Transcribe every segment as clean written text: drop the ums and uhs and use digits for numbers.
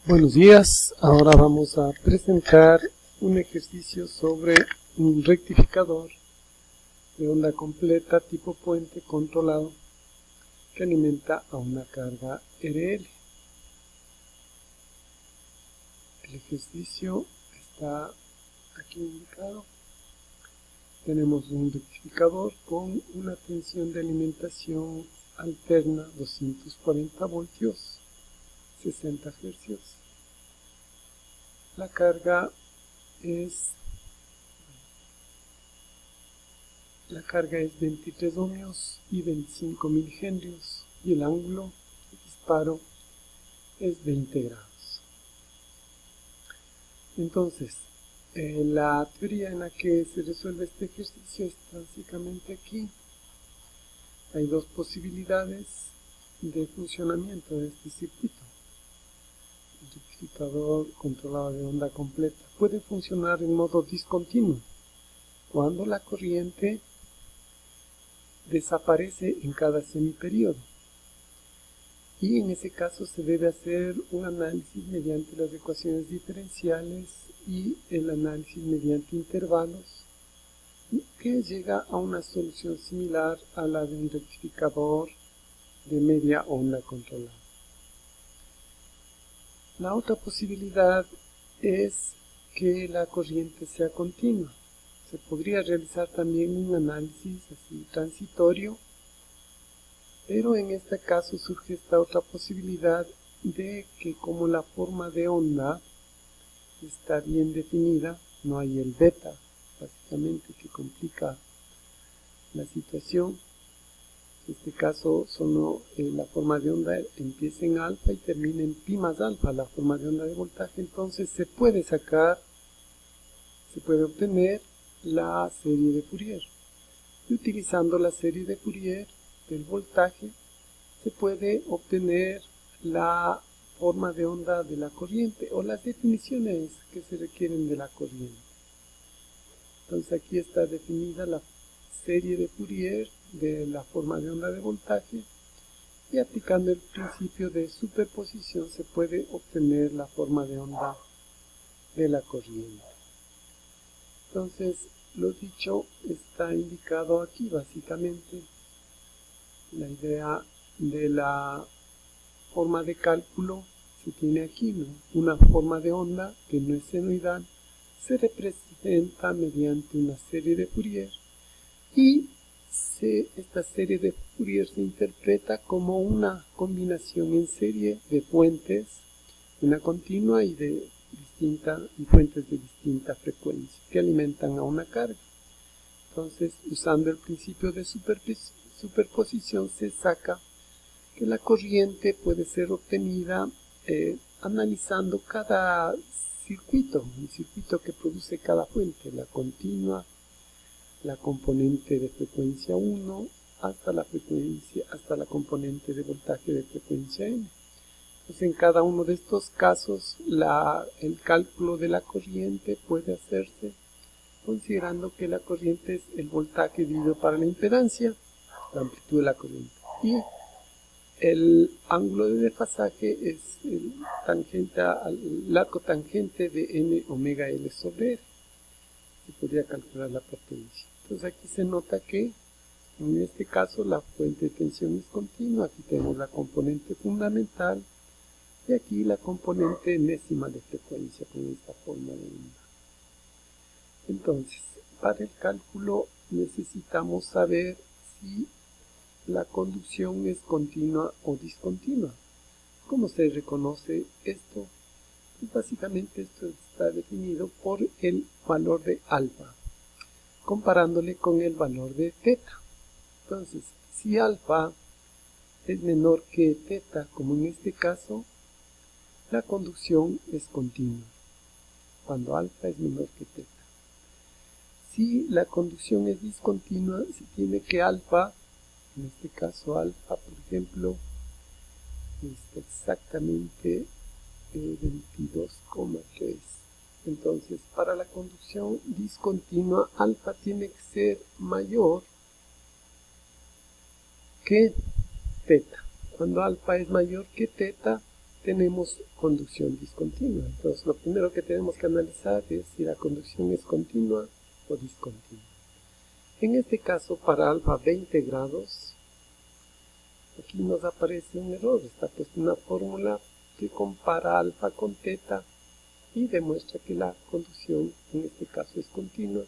Buenos días, ahora vamos a presentar un ejercicio sobre un rectificador de onda completa tipo puente controlado que alimenta a una carga RL. El ejercicio está aquí indicado. Tenemos un rectificador con una tensión de alimentación alterna 240 voltios, 60 Hz. La carga es 23 ohmios y 25 milihenrios y el ángulo de disparo es 20 grados. Entonces, la teoría en la que se resuelve este ejercicio está básicamente aquí. Hay dos posibilidades de funcionamiento de este circuito. El rectificador controlado de onda completa puede funcionar en modo discontinuo cuando la corriente desaparece en cada semiperiodo, y en ese caso se debe hacer un análisis mediante las ecuaciones diferenciales y el análisis mediante intervalos, que llega a una solución similar a la de un rectificador de media onda controlada. La otra posibilidad es que la corriente sea continua. Se podría realizar también un análisis así transitorio, pero en este caso surge esta otra posibilidad de que como la forma de onda está bien definida, no hay el beta, básicamente, que complica la situación. En este caso solo la forma de onda empieza en alfa y termina en pi más alfa, la forma de onda de voltaje. Entonces se puede obtener la serie de Fourier. Y utilizando la serie de Fourier del voltaje, se puede obtener la forma de onda de la corriente o las definiciones que se requieren de la corriente. Entonces aquí está definida la serie de Fourier de la forma de onda de voltaje, y aplicando el principio de superposición se puede obtener la forma de onda de la corriente. Entonces, lo dicho está indicado aquí básicamente. La idea de la forma de cálculo se tiene aquí, ¿no? Una forma de onda que no es senoidal se representa mediante una serie de Fourier, y esta serie de Fourier se interpreta como una combinación en serie de puentes, una continua y fuentes de distinta frecuencia que alimentan a una carga. Entonces, usando el principio de superposición, se saca que la corriente puede ser obtenida analizando cada circuito, el circuito que produce cada fuente, la continua, la componente de frecuencia 1, hasta la componente de voltaje de frecuencia n. Entonces, en cada uno de estos casos, el cálculo de la corriente puede hacerse considerando que la corriente es el voltaje dividido para la impedancia, la amplitud de la corriente, y el ángulo de desfasaje es la cotangente de n omega L sobre R. Se podría calcular la potencia. Entonces aquí se nota que en este caso la fuente de tensión es continua. Aquí tenemos la componente fundamental y aquí la componente enésima de frecuencia con esta forma de onda. Entonces, para el cálculo necesitamos saber si la conducción es continua o discontinua. ¿Cómo se reconoce esto? Pues básicamente esto está definido por el valor de alfa, comparándole con el valor de teta. Entonces, si alfa es menor que teta, como en este caso, la conducción es continua, cuando alfa es menor que teta. Si la conducción es discontinua, se tiene que alfa, en este caso alfa, por ejemplo, está exactamente 22,3. Entonces, para la conducción discontinua, alfa tiene que ser mayor que teta. Cuando alfa es mayor que teta, tenemos conducción discontinua. Entonces lo primero que tenemos que analizar es si la conducción es continua o discontinua. En este caso, para alfa 20 grados, aquí nos aparece un error. Está puesta una fórmula que compara alfa con teta y demuestra que la conducción en este caso es continua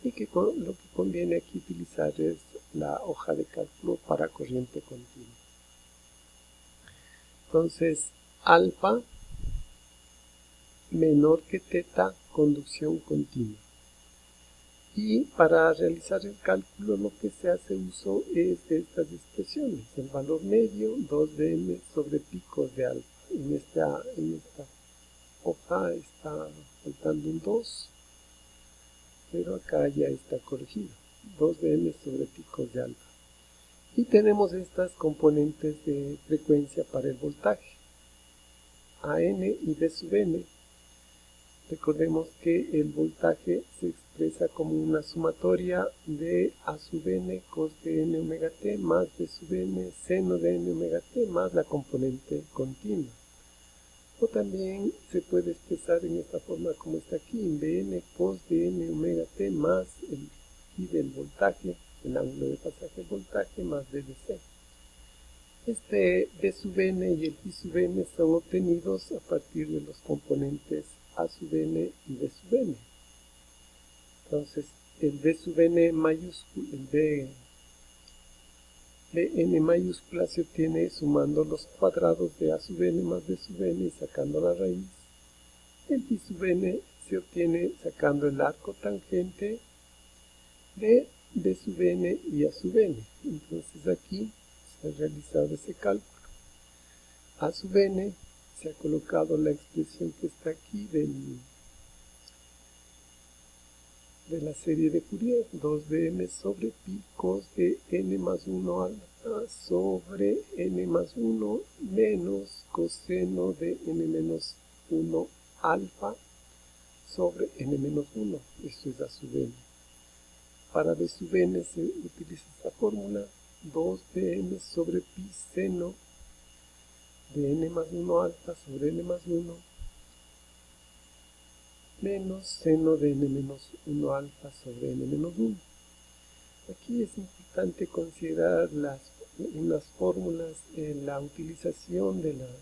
y que lo que conviene aquí utilizar es la hoja de cálculo para corriente continua. Entonces, alfa menor que teta, conducción continua. Y para realizar el cálculo lo que se hace uso es de estas expresiones. El valor medio, 2dm sobre picos de alfa. En esta hoja está faltando un 2, pero acá ya está corregido. 2dm sobre picos de alfa. Y tenemos estas componentes de frecuencia para el voltaje. AN y B sub n. Recordemos que el voltaje se expresa como una sumatoria de A sub n cos de n omega t más B sub n seno de n omega t más la componente continua. O también se puede expresar en esta forma como está aquí, Bn cos de n omega t más el phi del voltaje, el ángulo de pasaje del voltaje más ddc. Este B sub n y el phi sub n son obtenidos a partir de los componentes A sub n y B sub n. Entonces, el B sub n mayúscula, el Bn mayúscula se obtiene sumando los cuadrados de A sub n más B sub n y sacando la raíz. El phi sub n se obtiene sacando el arco tangente de B sub n y A sub n. Entonces aquí se ha realizado ese cálculo. A sub n se ha colocado la expresión que está aquí de la serie de Fourier, 2dm sobre pi cos de n más 1 alfa sobre n más 1 menos coseno de n menos 1 alfa sobre n menos 1. Esto es A sub n. Para B sub n se utiliza esta fórmula, 2dm sobre pi seno de n más 1 alfa sobre n más 1 menos seno de n menos 1 alfa sobre n menos 1. Aquí es importante considerar en las fórmulas la utilización de las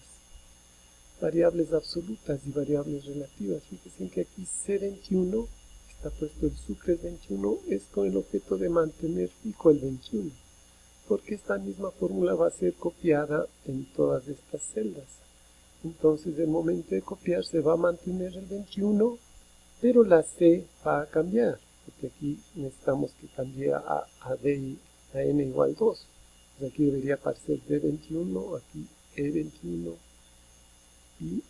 variables absolutas y variables relativas. Fíjense que aquí C21, está puesto el sucres 21, es con el objeto de mantener fijo el 21, porque esta misma fórmula va a ser copiada en todas estas celdas. Entonces, el momento de copiar se va a mantener el 21, pero la C va a cambiar, porque aquí necesitamos que cambie a D y a N igual 2. Entonces aquí debería aparecer D21, aquí E21 y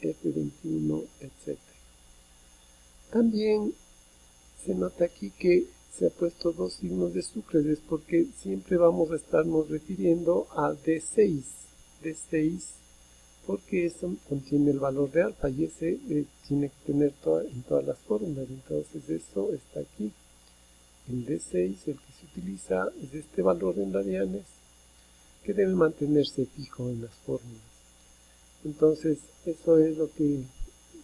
F21, etc. También se nota aquí que se ha puesto dos signos de sucres, es porque siempre vamos a estarnos refiriendo a D6. D6 porque eso contiene el valor de alfa y ese tiene que tener en todas las fórmulas. Entonces eso está aquí. El D6, el que se utiliza, es este valor en radianes que debe mantenerse fijo en las fórmulas. Entonces eso es lo que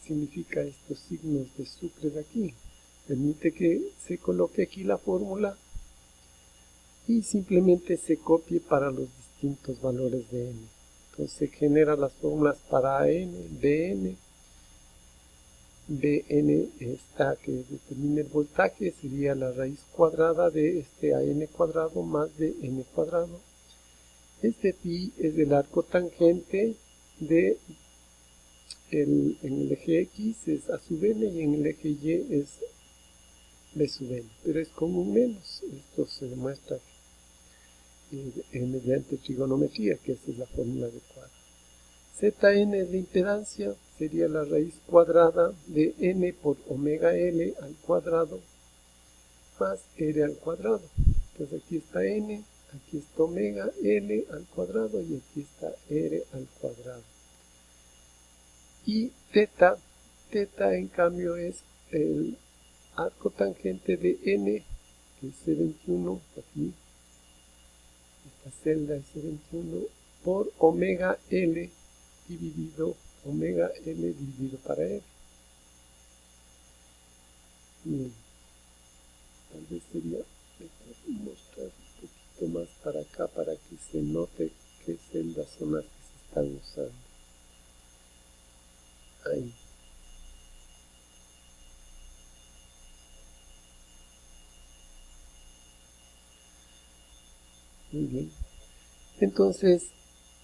significa estos signos de sucres aquí. Permite que se coloque aquí la fórmula y simplemente se copie para los distintos valores de n. Entonces se generan las fórmulas para AN, BN. BN está que determina el voltaje, sería la raíz cuadrada de este AN cuadrado más de n cuadrado. Este pi es el arco tangente de en el eje X es A sub n y en el eje Y es B sub n, pero es con un menos. Esto se demuestra mediante trigonometría, que esa es la fórmula adecuada. Zn es la impedancia, sería la raíz cuadrada de n por omega L al cuadrado más R al cuadrado. Entonces aquí está n, aquí está omega L al cuadrado y aquí está R al cuadrado. Y teta en cambio es el arco tangente de n, que es C21, aquí, esta celda es C21, por omega L, dividido omega n dividido para f. Bien, tal vez sería mejor mostrar un poquito más para acá para que se note qué celdas son las que se están usando. Ahí. Muy bien. Entonces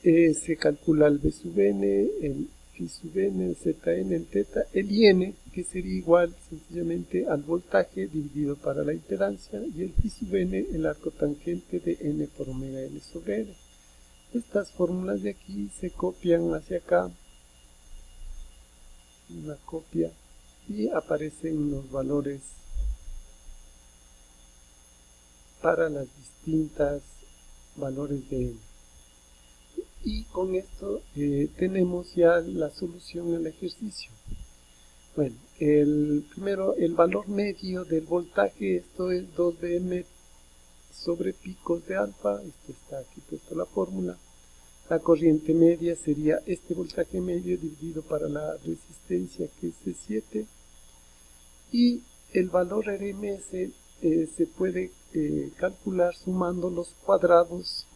se calcula el B sub n, el phi sub n, el zn, el teta, el IN, que sería igual sencillamente al voltaje dividido para la impedancia, y el phi sub n, el arco tangente de n por omega n sobre r. Estas fórmulas de aquí se copian hacia acá, una copia, y aparecen los valores para las distintas valores de n. Y con esto tenemos ya la solución al ejercicio. Bueno, primero el valor medio del voltaje, esto es 2Bm sobre picos de alfa, esto está aquí puesta la fórmula. La corriente media sería este voltaje medio dividido para la resistencia, que es C7, y el valor RMS se puede calcular sumando los cuadrados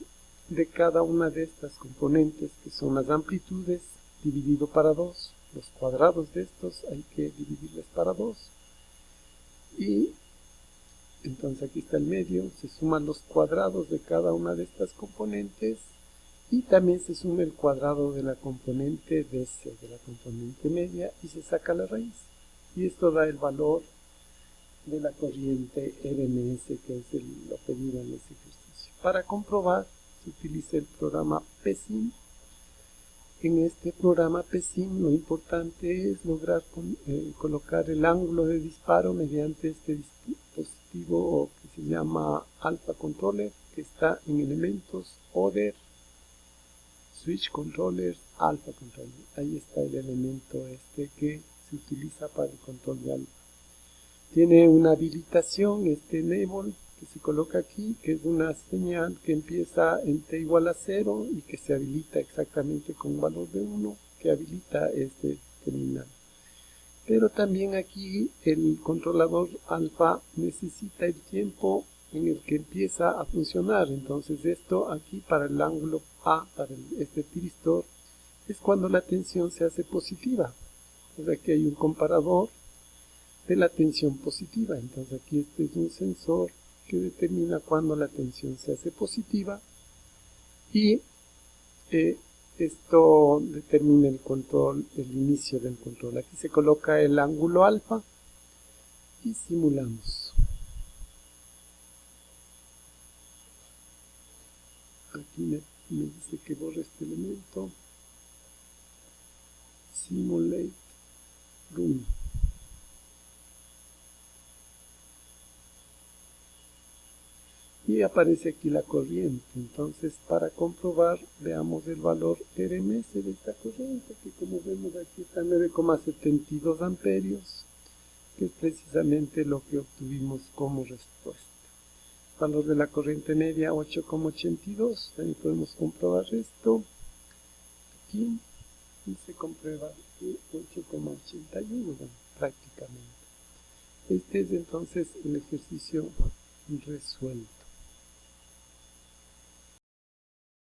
de cada una de estas componentes, que son las amplitudes, dividido para 2. Los cuadrados de estos hay que dividirles para 2. Y entonces aquí está el medio, se suman los cuadrados de cada una de estas componentes, y también se suma el cuadrado de la componente DC, de la componente media, y se saca la raíz. Y esto da el valor de la corriente RMS, que es lo pedido en ese ejercicio. Para comprobar, se utiliza el programa PSIM. En este programa PSIM lo importante es lograr colocar el ángulo de disparo mediante este dispositivo que se llama Alpha Controller, que está en elementos Other, Switch Controllers, Alpha Controller. Ahí está el elemento que se utiliza para el control de alfa. Tiene una habilitación, enable, que se coloca aquí, que es una señal que empieza en t igual a 0 y que se habilita exactamente con un valor de 1, que habilita este terminal. Pero también aquí el controlador alfa necesita el tiempo en el que empieza a funcionar. Entonces esto aquí para el ángulo A, para este tiristor, es cuando la tensión se hace positiva. Entonces aquí hay un comparador de la tensión positiva. Entonces aquí este es un sensor que determina cuando la tensión se hace positiva, y esto determina el control, el inicio del control. Aquí se coloca el ángulo alfa y simulamos. Aquí me dice que borre este elemento. Simulate Run. Y aparece aquí la corriente. Entonces, para comprobar, veamos el valor RMS de esta corriente, que como vemos aquí está 9,72 amperios, que es precisamente lo que obtuvimos como respuesta. Valor de la corriente media 8,82, también podemos comprobar esto. Aquí se comprueba que 8,81, bueno, prácticamente. Este es entonces el ejercicio resuelto.